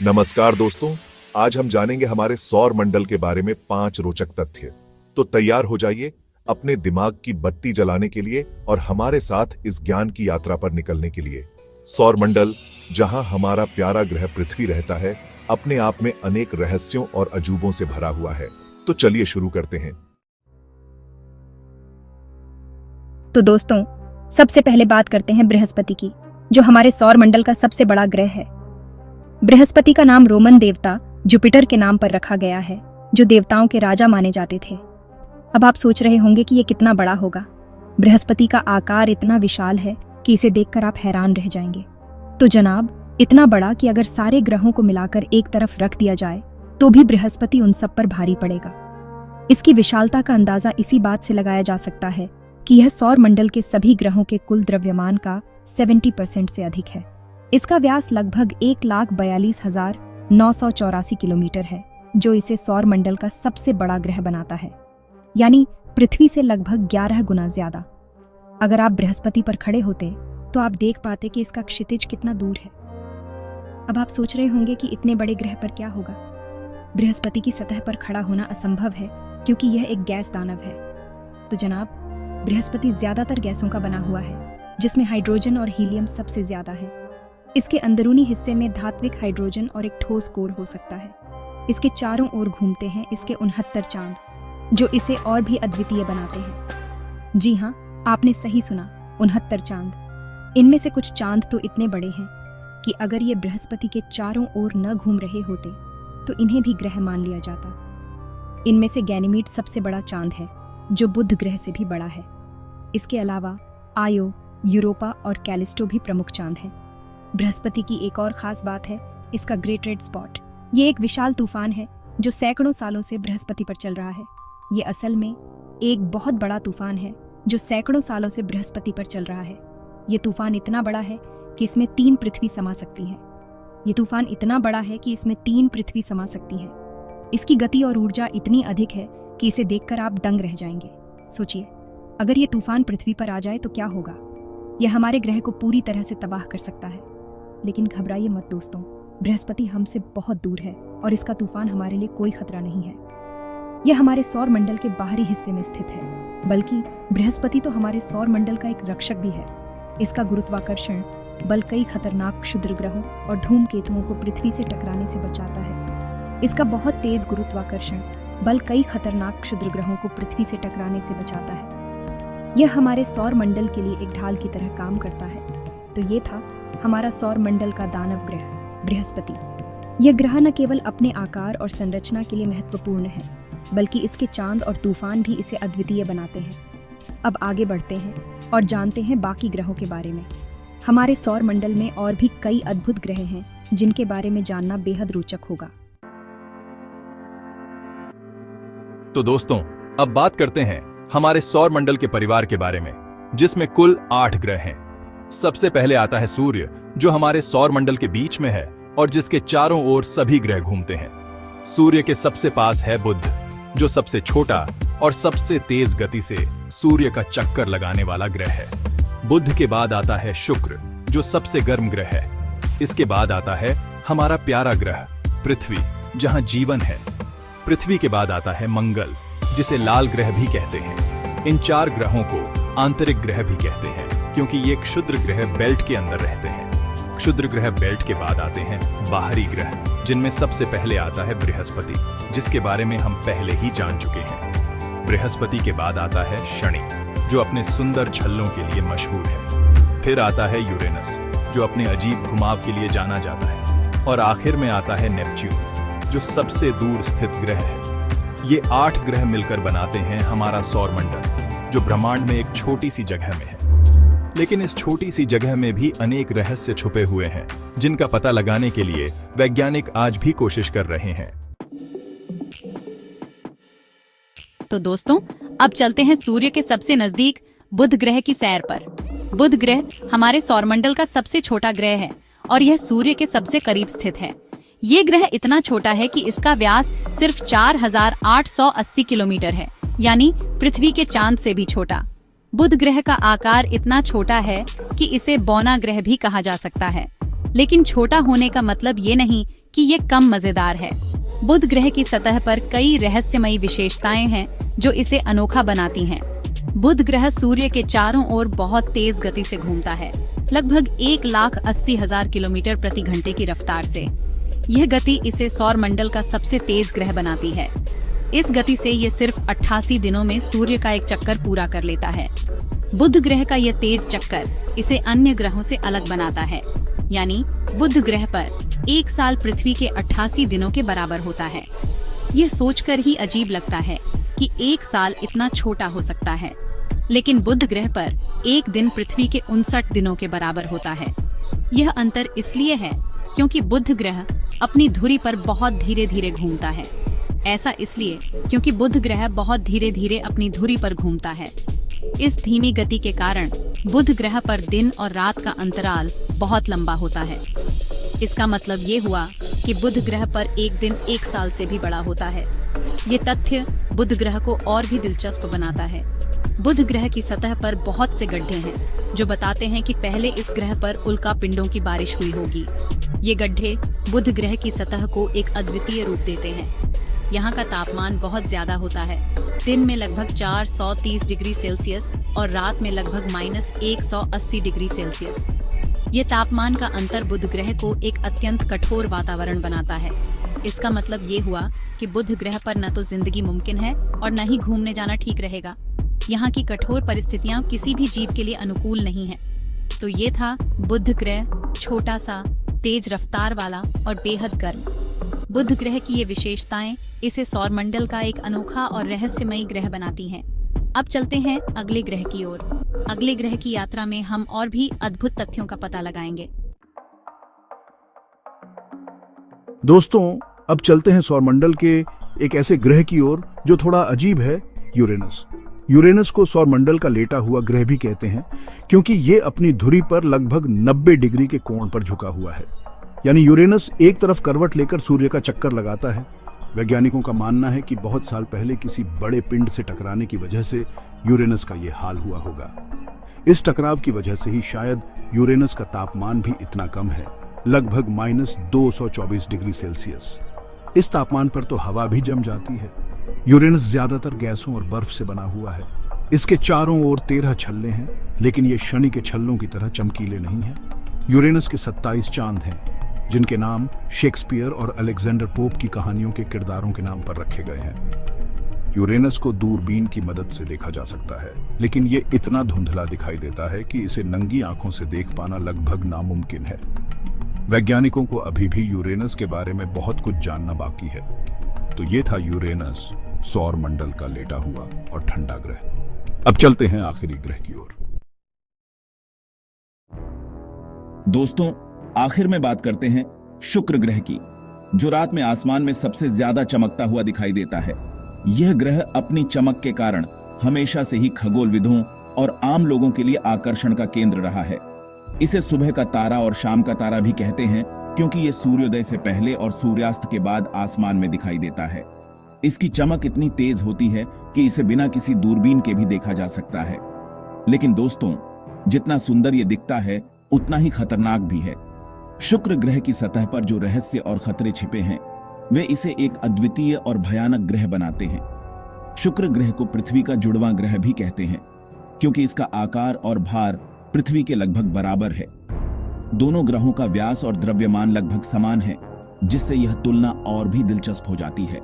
नमस्कार दोस्तों, आज हम जानेंगे हमारे सौर मंडल के बारे में 5 रोचक तथ्य। तो तैयार हो जाइए अपने दिमाग की बत्ती जलाने के लिए और हमारे साथ इस ज्ञान की यात्रा पर निकलने के लिए। सौर मंडल, जहां हमारा प्यारा ग्रह पृथ्वी रहता है, अपने आप में अनेक रहस्यों और अजूबों से भरा हुआ है। तो चलिए शुरू करते हैं। तो दोस्तों, सबसे पहले बात करते हैं बृहस्पति की, जो हमारे सौर मंडल का सबसे बड़ा ग्रह है। बृहस्पति का नाम रोमन देवता जुपिटर के नाम पर रखा गया है, जो देवताओं के राजा माने जाते थे। अब आप सोच रहे होंगे कि ये कितना बड़ा होगा। बृहस्पति का आकार इतना विशाल है कि इसे देखकर आप हैरान रह जाएंगे। तो जनाब, इतना बड़ा कि अगर सारे ग्रहों को मिलाकर एक तरफ रख दिया जाए तो भी बृहस्पति उन सब पर भारी पड़ेगा। इसकी विशालता का अंदाजा इसी बात से लगाया जा सकता है कि यह सौर मंडल के सभी ग्रहों के कुल द्रव्यमान का 70% से अधिक है। इसका व्यास लगभग 1,42,984 किलोमीटर है, जो इसे सौर मंडल का सबसे बड़ा ग्रह बनाता है, यानी पृथ्वी से लगभग 11 गुना ज्यादा। अगर आप बृहस्पति पर खड़े होते तो आप देख पाते कि इसका क्षितिज कितना दूर है। अब आप सोच रहे होंगे कि इतने बड़े ग्रह पर क्या होगा। बृहस्पति की सतह पर खड़ा होना असंभव है, क्योंकि यह एक गैस दानव है। तो जनाब, बृहस्पति ज्यादातर गैसों का बना हुआ है, जिसमें हाइड्रोजन और हीलियम सबसे ज्यादा है। इसके अंदरूनी हिस्से में धात्विक हाइड्रोजन और एक ठोस कोर हो सकता है। इसके चारों ओर घूमते हैं इसके 69 चांद, जो इसे और भी अद्वितीय बनाते हैं। जी हाँ, आपने सही सुना, 69 चांद। इनमें से कुछ चांद तो इतने बड़े हैं कि अगर ये बृहस्पति के चारों ओर न घूम रहे होते तो इन्हें भी ग्रह मान लिया जाता। इनमें से गैनीमीड सबसे बड़ा चांद है, जो बुध ग्रह से भी बड़ा है। इसके अलावा आयो, यूरोपा और कैलिस्टो भी प्रमुख चांद हैं। बृहस्पति की एक और खास बात है इसका ग्रेट रेड स्पॉट। ये एक विशाल तूफान है जो सैकड़ों सालों से बृहस्पति पर चल रहा है। ये असल में एक बहुत बड़ा तूफान है जो सैकड़ों सालों से बृहस्पति पर चल रहा है। ये तूफान इतना बड़ा है कि इसमें 3 पृथ्वी समा सकती है। ये तूफान इतना बड़ा है कि इसमें 3 पृथ्वी समा सकती है। इसकी गति और ऊर्जा इतनी अधिक है कि इसे देखकर आप दंग रह जाएंगे। सोचिए, अगर ये तूफान पृथ्वी पर आ जाए तो क्या होगा। यह हमारे ग्रह को पूरी तरह से तबाह कर सकता है। लेकिन घबराइए मत दोस्तों, बृहस्पति हमसे बहुत दूर है और इसका तूफान हमारे लिए कोई खतरा नहीं है। यह हमारे सौर मंडल के बाहरी हिस्से में स्थित है। बल्कि बृहस्पति तो हमारे सौर मंडल का एक रक्षक भी है। इसका गुरुत्वाकर्षण बल कई खतरनाक क्षुद्र ग्रहों और धूमकेतुओं को पृथ्वी से टकराने से बचाता है। इसका बहुत तेज गुरुत्वाकर्षण बल कई खतरनाक क्षुद्र ग्रहों को पृथ्वी से टकराने से बचाता है। यह हमारे सौर मंडल के लिए एक ढाल की तरह काम करता है। तो ये था हमारा सौर मंडल का दानव ग्रह बृहस्पति। यह ग्रह न केवल अपने आकार और संरचना के लिए महत्वपूर्ण है, बल्कि इसके चांद और तूफान भी इसे अद्वितीय बनाते हैं। अब आगे बढ़ते हैं और जानते हैं बाकी ग्रहों के बारे में। हमारे सौर मंडल में और भी कई अद्भुत ग्रह हैं, जिनके बारे में जानना बेहद रोचक होगा। तो दोस्तों, अब बात करते हैं हमारे सौर मंडल के परिवार के बारे में, जिसमें कुल 8 ग्रह हैं। सबसे पहले आता है सूर्य, जो हमारे सौर मंडल के बीच में है और जिसके चारों ओर सभी ग्रह घूमते हैं। सूर्य के सबसे पास है बुध, जो सबसे छोटा और सबसे तेज गति से सूर्य का चक्कर लगाने वाला ग्रह है। बुध के बाद आता है शुक्र, जो सबसे गर्म ग्रह है। इसके बाद आता है हमारा प्यारा ग्रह पृथ्वी, जहां जीवन है। पृथ्वी के बाद आता है मंगल, जिसे लाल ग्रह भी कहते हैं। इन 4 ग्रहों को आंतरिक ग्रह भी कहते हैं, क्योंकि ये क्षुद्र ग्रह बेल्ट के अंदर रहते हैं। क्षुद्र ग्रह बेल्ट के बाद आते हैं बाहरी ग्रह, जिनमें सबसे पहले आता है बृहस्पति, जिसके बारे में हम पहले ही जान चुके हैं। बृहस्पति के बाद आता है शनि, जो अपने सुंदर छल्लों के लिए मशहूर है। फिर आता है यूरेनस, जो अपने अजीब घुमाव के लिए जाना जाता है। और आखिर में आता है नेपच्यून, जो सबसे दूर स्थित ग्रह है। ये 8 ग्रह मिलकर बनाते हैं हमारा सौर मंडल, जो ब्रह्मांड में एक छोटी सी जगह में है। लेकिन इस छोटी सी जगह में भी अनेक रहस्य छुपे हुए हैं, जिनका पता लगाने के लिए वैज्ञानिक आज भी कोशिश कर रहे हैं। तो दोस्तों, अब चलते हैं सूर्य के सबसे नजदीक बुध ग्रह की सैर पर। बुध ग्रह हमारे सौरमंडल का सबसे छोटा ग्रह है और यह सूर्य के सबसे करीब स्थित है। ये ग्रह इतना छोटा है कि इसका व्यास सिर्फ 4,880 किलोमीटर है, यानी पृथ्वी के चांद से भी छोटा। बुध ग्रह का आकार इतना छोटा है कि इसे बौना ग्रह भी कहा जा सकता है। लेकिन छोटा होने का मतलब ये नहीं कि ये कम मजेदार है। बुध ग्रह की सतह पर कई रहस्यमयी विशेषताएं हैं जो इसे अनोखा बनाती हैं। बुध ग्रह सूर्य के चारों ओर बहुत तेज गति से घूमता है, लगभग 1,80,000 किलोमीटर प्रति घंटे की रफ्तार से। यह गति इसे सौर मंडल का सबसे तेज ग्रह बनाती है। इस गति से ये सिर्फ 88 दिनों में सूर्य का एक चक्कर पूरा कर लेता है। बुध ग्रह का यह तेज चक्कर इसे अन्य ग्रहों से अलग बनाता है, यानी बुध ग्रह पर एक साल पृथ्वी के 88 दिनों के बराबर होता है। यह सोचकर ही अजीब लगता है कि एक साल इतना छोटा हो सकता है, लेकिन बुध ग्रह पर एक दिन पृथ्वी के 59 दिनों के बराबर होता है। यह अंतर इसलिए है क्योंकि बुध ग्रह अपनी धुरी पर बहुत धीरे धीरे घूमता है। ऐसा इसलिए क्योंकि बुध ग्रह बहुत धीरे धीरे अपनी धुरी पर घूमता है। इस धीमी गति के कारण बुध ग्रह पर दिन और रात का अंतराल बहुत लंबा होता है। इसका मतलब ये हुआ कि बुध ग्रह पर एक दिन एक साल से भी बड़ा होता है। ये तथ्य बुध ग्रह को और भी दिलचस्प बनाता है। बुध ग्रह की सतह पर बहुत से गड्ढे हैं जो बताते हैं कि पहले इस ग्रह पर उल्का पिंडों की बारिश हुई होगी। ये गड्ढे बुध ग्रह की सतह को एक अद्वितीय रूप देते हैं। यहाँ का तापमान बहुत ज्यादा होता है, दिन में लगभग 430 डिग्री सेल्सियस और रात में लगभग -180 डिग्री सेल्सियस। ये तापमान का अंतर बुध ग्रह को एक अत्यंत कठोर वातावरण बनाता है। इसका मतलब ये हुआ कि बुध ग्रह पर न तो जिंदगी मुमकिन है और न ही घूमने जाना ठीक रहेगा। यहाँ की कठोर परिस्थितियाँ किसी भी जीव के लिए अनुकूल नहीं है। तो ये था बुध ग्रह, छोटा सा, तेज रफ्तार वाला और बेहद गर्म। बुध ग्रह की ये विशेषताएं इसे सौरमंडल का एक अनोखा और रहस्यमयी ग्रह बनाती हैं। अब चलते हैं अगले ग्रह की ओर। अगले ग्रह की यात्रा में हम और भी अद्भुत तथ्यों का पता लगाएंगे। दोस्तों, अब चलते हैं सौरमंडल के एक ऐसे ग्रह की ओर जो थोड़ा अजीब है, यूरेनस। यूरेनस को सौरमंडल का लेटा हुआ ग्रह भी कहते हैं क्योंकि ये अपनी धुरी पर लगभग 90 डिग्री के कोण पर झुका हुआ है। यानी यूरेनस एक तरफ करवट लेकर सूर्य का चक्कर लगाता है। वैज्ञानिकों का मानना है कि बहुत साल पहले किसी बड़े पिंड से टकराने की वजह से यूरेनस का ये हाल हुआ होगा। इस टकराव की वजह से ही शायद यूरेनस का तापमान भी इतना कम है, लगभग -224 डिग्री सेल्सियस। इस तापमान पर तो हवा भी जम जाती है। यूरेनस ज्यादातर गैसों और बर्फ से बना हुआ है। इसके चारों ओर 13 छल्ले हैं, लेकिन ये शनि के छल्लों की तरह चमकीले नहीं हैं। यूरेनस के 27 चांद हैं, जिनके नाम शेक्सपियर और अलेक्जेंडर पोप की कहानियों के किरदारों के नाम पर रखे गए हैं। यूरेनस को दूरबीन की मदद से देखा जा सकता है, लेकिन ये इतना धुंधला दिखाई देता है कि इसे नंगी आंखों से देख पाना लगभग नामुमकिन है। वैज्ञानिकों को अभी भी यूरेनस के बारे में बहुत कुछ जानना बाकी है। तो ये था यूरेनस, सौरमंडल का लेटा हुआ और ठंडा ग्रह। अब चलते हैं आखिरी ग्रह की ओर। दोस्तों, आखिर में बात करते हैं शुक्र ग्रह की, जो रात में आसमान में सबसे ज्यादा चमकता हुआ दिखाई देता है। यह ग्रह अपनी चमक के कारण हमेशा से ही खगोलविदों और आम लोगों के लिए आकर्षण का केंद्र रहा है। इसे सुबह का तारा और शाम का तारा भी कहते हैं क्योंकि यह सूर्योदय से पहले और सूर्यास्त के बाद आसमान में दिखाई देता है। इसकी चमक इतनी तेज होती है कि इसे बिना किसी दूरबीन के भी देखा जा सकता है। लेकिन दोस्तों, जितना सुंदर ये दिखता है उतना ही खतरनाक भी है। शुक्र ग्रह की सतह पर जो रहस्य और खतरे छिपे हैं, वे इसे एक अद्वितीय और भयानक ग्रह बनाते हैं। शुक्र ग्रह को पृथ्वी का जुड़वां ग्रह भी कहते हैं क्योंकि इसका आकार और भार पृथ्वी के लगभग बराबर है। दोनों ग्रहों का व्यास और द्रव्यमान लगभग समान है, जिससे यह तुलना और भी दिलचस्प हो जाती है।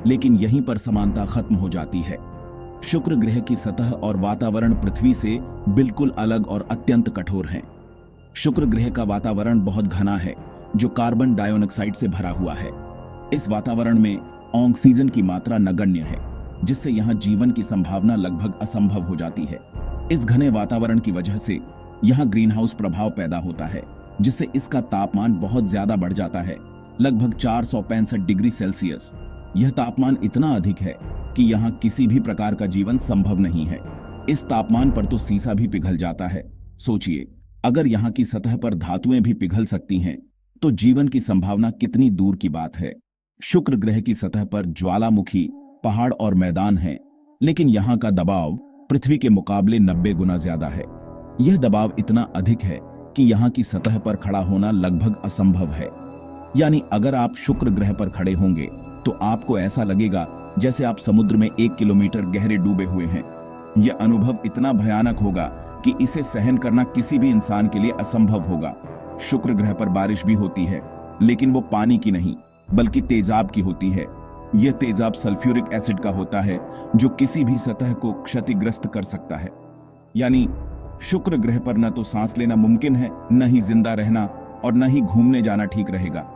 लेकिन यहीं पर समानता खत्म हो जाती है। शुक्र ग्रह की सतह और वातावरण पृथ्वी से बिल्कुल अलग और अत्यंत कठोर हैं। शुक्र ग्रह का वातावरण बहुत घना है, जो कार्बन डाइऑक्साइड से भरा हुआ है। इस वातावरण में ऑक्सीजन की मात्रा नगण्य है, जिससे यहाँ जीवन की संभावना लगभग असंभव हो जाती है। इस घने वातावरण की वजह से यहाँ ग्रीन हाउस प्रभाव पैदा होता है, जिससे इसका तापमान बहुत ज्यादा बढ़ जाता है, लगभग 465 डिग्री सेल्सियस। यह तापमान इतना अधिक है कि यहाँ किसी भी प्रकार का जीवन संभव नहीं है। इस तापमान पर तो सीसा भी पिघल जाता है। सोचिए, अगर यहाँ की सतह पर धातुएं भी पिघल सकती हैं, तो जीवन की संभावना कितनी दूर की बात है। शुक्र ग्रह की सतह पर ज्वालामुखी, पहाड़ और मैदान हैं, लेकिन यहाँ का दबाव पृथ्वी के मुकाबले 90 गुना ज्यादा है। यह दबाव इतना अधिक है कि यहाँ की सतह पर खड़ा होना लगभग असंभव है। यानी अगर आप शुक्र ग्रह पर खड़े होंगे तो आपको ऐसा लगेगा जैसे आप समुद्र में 1 किलोमीटर गहरे डूबे हुए हैं। यह अनुभव इतना भयानक होगा कि इसे सहन करना किसी भी इंसान के लिए असंभव होगा। शुक्र ग्रह पर बारिश भी होती है, लेकिन वो पानी की नहीं बल्कि तेजाब की होती है। यह तेजाब सल्फ्यूरिक एसिड का होता है जो किसी भी सतह को क्षतिग्रस्त कर सकता है। यानी शुक्र ग्रह पर न तो सांस लेना मुमकिन है, न ही जिंदा रहना और न ही घूमने जाना ठीक रहेगा।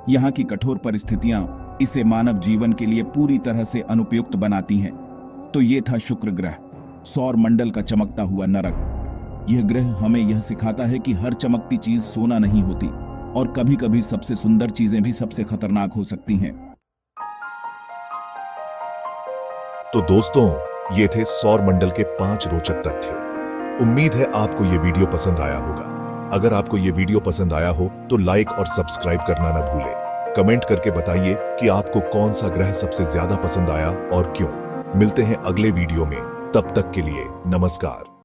यहाँ की कठोर परिस्थितियां इसे मानव जीवन के लिए पूरी तरह से अनुपयुक्त बनाती हैं। तो ये था शुक्र ग्रह, सौर मंडल का चमकता हुआ नरक। यह ग्रह हमें यह सिखाता है कि हर चमकती चीज सोना नहीं होती और कभी-कभी सबसे सुंदर चीजें भी सबसे खतरनाक हो सकती हैं। तो दोस्तों, ये थे सौर मंडल के 5 रोचक तथ्य। उम्मीद है आपको ये वीडियो पसंद आया होगा। अगर आपको ये वीडियो पसंद आया हो तो लाइक और सब्सक्राइब करना न भूलें। कमेंट करके बताइए कि आपको कौन सा ग्रह सबसे ज्यादा पसंद आया और क्यों। मिलते हैं अगले वीडियो में, तब तक के लिए नमस्कार।